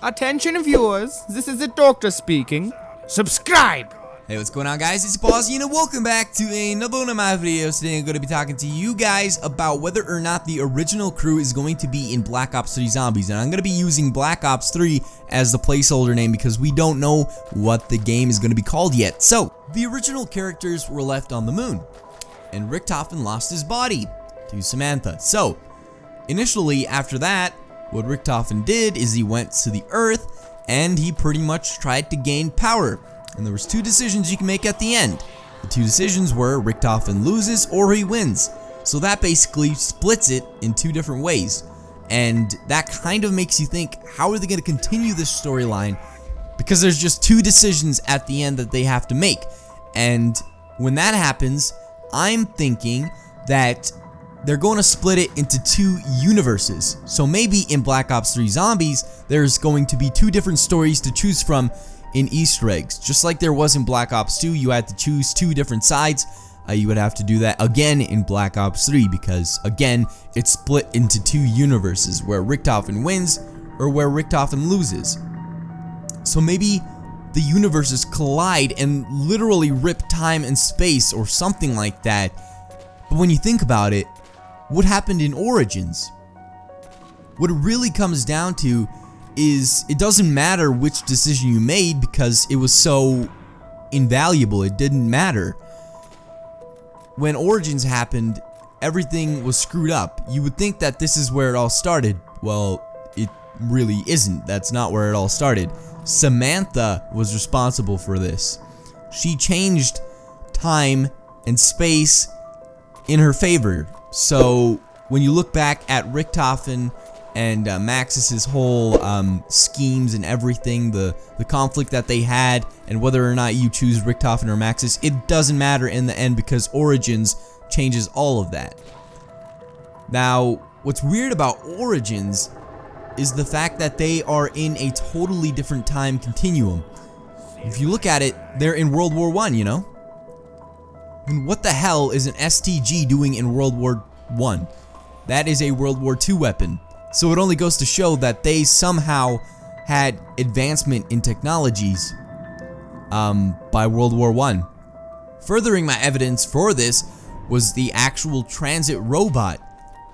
Attention viewers, this is the doctor speaking. Subscribe! Hey, what's going on, guys? It's Pawsy, and welcome back to another one of my videos. Today I'm going to be talking to you guys about whether or not the original crew is going to be in Black Ops 3 Zombies. And I'm going to be using Black Ops 3 as the placeholder name because we don't know what the game is going to be called yet. So, the original characters were left on the moon, and Richtofen lost his body to Samantha. So, initially, after that, what Richtofen did is he went to the Earth, and he pretty much tried to gain power. And there was two decisions you can make at the end. The two decisions were Richtofen loses or he wins. So that basically splits it in two different ways. And that kind of makes you think, how are they going to continue this storyline? Because there's just two decisions at the end that they have to make. And when that happens, I'm thinking that they're going to split it into two universes. So maybe in Black Ops 3 Zombies, there's going to be two different stories to choose from in Easter eggs. Just like there was in Black Ops 2, you had to choose two different sides. You would have to do that again in Black Ops 3 because, again, it's split into two universes where Richtofen wins or where Richtofen loses. So maybe the universes collide and literally rip time and space or something like that. But when you think about it, what happened in Origins? What it really comes down to is it doesn't matter which decision you made because it was so invaluable. It didn't matter. When Origins happened, everything was screwed up. You would think that this is where it all started. Well, it really isn't. That's not where it all started. Samantha was responsible for this. She changed time and space in her favor. So when you look back at Richtofen and Maxis's whole schemes and everything, the conflict that they had, and whether or not you choose Richtofen or Maxis, it doesn't matter in the end because Origins changes all of that. Now, what's weird about Origins is the fact that they are in a totally different time continuum. If you look at it, they're in World War I, you know? And what the hell is an STG doing in World War I? That is a World War II weapon. So it only goes to show that they somehow had advancement in technologies by World War I. Furthering my evidence for this was the actual transit robot,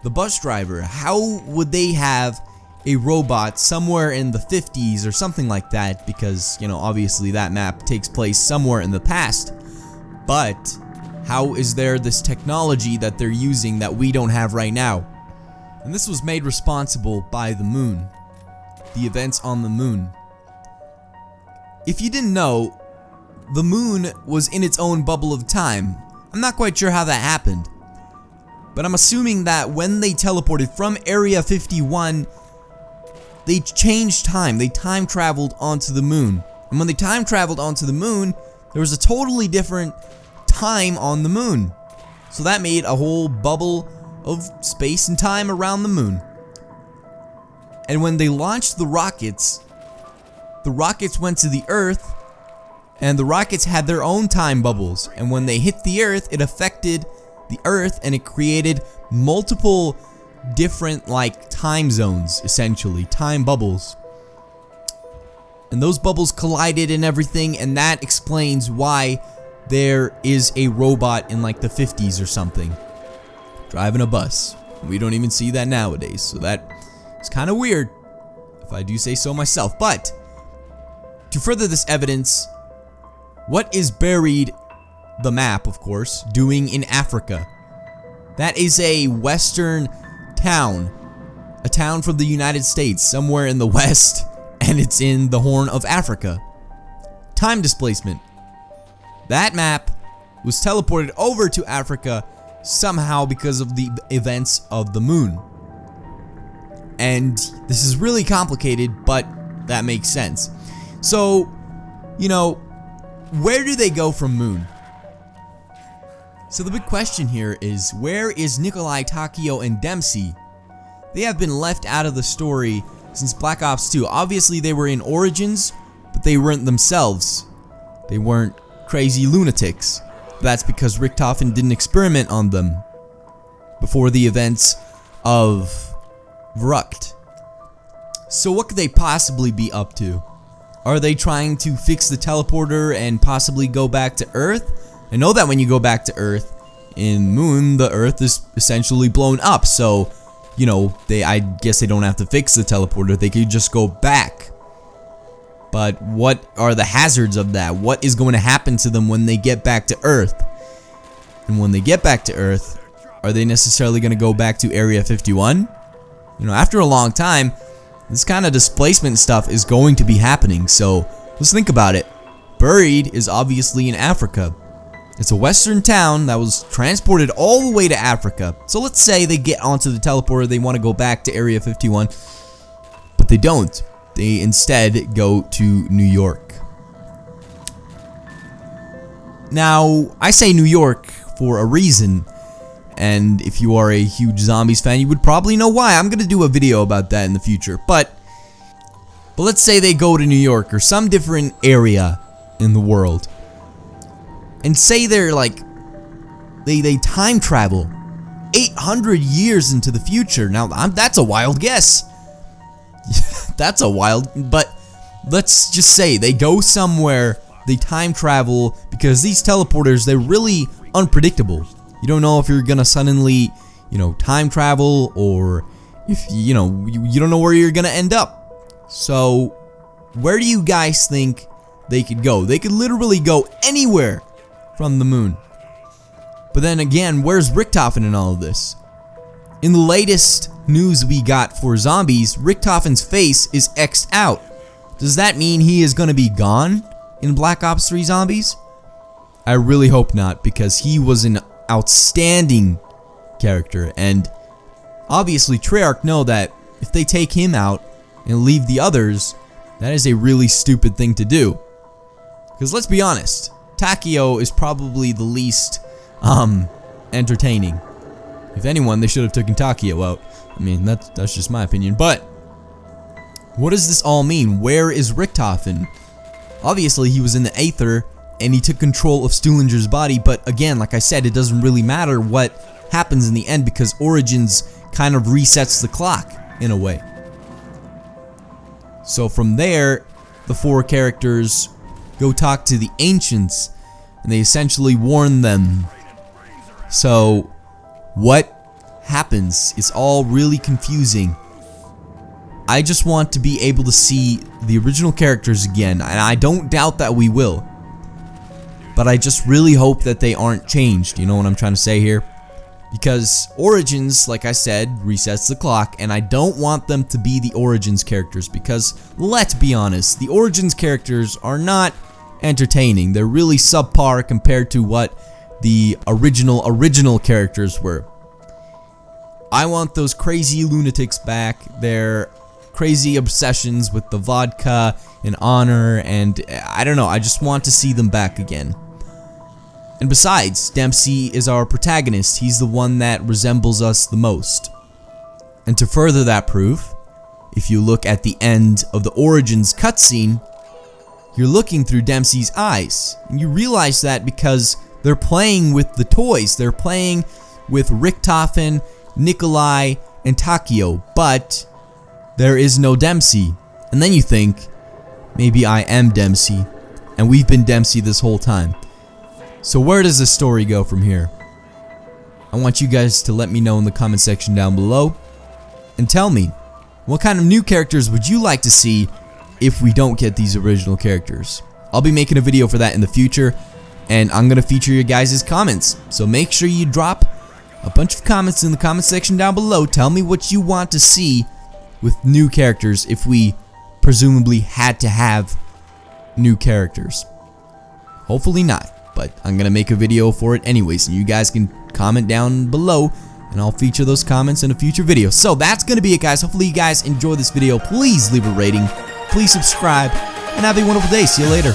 the bus driver. How would they have a robot somewhere in the 50s or something like that? Because, you know, obviously that map takes place somewhere in the past. But how is there this technology that they're using that we don't have right now? And this was made responsible by the moon. The events on the moon. If you didn't know, the moon was in its own bubble of time. I'm not quite sure how that happened. But I'm assuming that when they teleported from Area 51, they changed time. They time traveled onto the moon. And when they time traveled onto the moon, there was a totally different time on the moon. So that made a whole bubble of space and time around the moon. And when they launched the rockets went to the Earth, and the rockets had their own time bubbles. And when they hit the Earth, it affected the Earth, and it created multiple different, like, time zones, essentially, time bubbles. And those bubbles collided and everything, and that explains why there is a robot in like the 50s or something driving a bus. We don't even see that nowadays, so that is kind of weird, if I do say so myself. But to further this evidence, what is buried, the map of course, doing in Africa? That is a western town, a town from the United States, somewhere in the west, and it's in the Horn of Africa. Time displacement. That map was teleported over to Africa somehow because of the events of the moon. And this is really complicated, but that makes sense. So, you know, where do they go from moon? So the big question here is, where is Nikolai, Takio, and Dempsey? They have been left out of the story since Black Ops 2. Obviously they were in Origins, but they weren't themselves. They weren't crazy lunatics. That's because Richtofen didn't experiment on them before the events of Vrucht. So what could they possibly be up to? Are they trying to fix the teleporter and possibly go back to Earth? I know that when you go back to Earth, in Moon, the Earth is essentially blown up, so, you know, I guess they don't have to fix the teleporter, they could just go back. But what are the hazards of that? What is going to happen to them when they get back to Earth? And when they get back to Earth, are they necessarily going to go back to Area 51? You know, after a long time, this kind of displacement stuff is going to be happening, so let's think about it. Buried is obviously in Africa. It's a western town that was transported all the way to Africa. So let's say they get onto the teleporter, they want to go back to Area 51, but they don't. They instead go to New York. Now, I say New York for a reason, and if you are a huge Zombies fan, you would probably know why. I'm going to do a video about that in the future, but let's say they go to New York or some different area in the world. And say they're like, they time travel 800 years into the future. Now, that's a wild guess. That's a wild, but let's just say they go somewhere, they time travel, because these teleporters, they're really unpredictable. You don't know if you're gonna suddenly, you know, time travel, or if, you know, you don't know where you're gonna end up. So, where do you guys think they could go? They could literally go anywhere from the moon. But then again, where's Richtofen in all of this? In the latest news we got for zombies, Richtofen's face is X'd out. Does that mean he is gonna be gone in Black Ops 3 Zombies? I really hope not, because he was an outstanding character, and obviously Treyarch know that if they take him out and leave the others, that is a really stupid thing to do. Because let's be honest, Takeo is probably the least entertaining. If anyone, they should have taken Takeo out. I mean, that's just my opinion. But what does this all mean? Where is Richtofen? Obviously, he was in the Aether and he took control of Stuhlinger's body, but again, like I said, it doesn't really matter what happens in the end because Origins kind of resets the clock in a way. So from there, the four characters go talk to the Ancients, and they essentially warn them. So, what happens? It's all really confusing. I just want to be able to see the original characters again, and I don't doubt that we will. But I just really hope that they aren't changed, you know what I'm trying to say here? Because Origins, like I said, resets the clock, and I don't want them to be the Origins characters because, let's be honest, the Origins characters are not entertaining. They're really subpar compared to what the original characters were. I want those crazy lunatics back, their crazy obsessions with the vodka and honor, and I don't know, I just want to see them back again. And besides, Dempsey is our protagonist. He's the one that resembles us the most. And to further that proof, if you look at the end of the Origins cutscene, you're looking through Dempsey's eyes. And you realize that because they're playing with the toys. They're playing with Richtofen, Nikolai, and Takeo, but there is no Dempsey. And then you think, maybe I am Dempsey, and we've been Dempsey this whole time. So where does this story go from here? I want you guys to let me know in the comment section down below, and tell me, what kind of new characters would you like to see if we don't get these original characters? I'll be making a video for that in the future, and I'm going to feature your guys' comments. So make sure you drop a bunch of comments in the comment section down below. Tell me what you want to see with new characters if we presumably had to have new characters. Hopefully not, but I'm going to make a video for it anyways, and you guys can comment down below, and I'll feature those comments in a future video. So that's going to be it, guys. Hopefully you guys enjoyed this video. Please leave a rating, please subscribe, and have a wonderful day. See you later.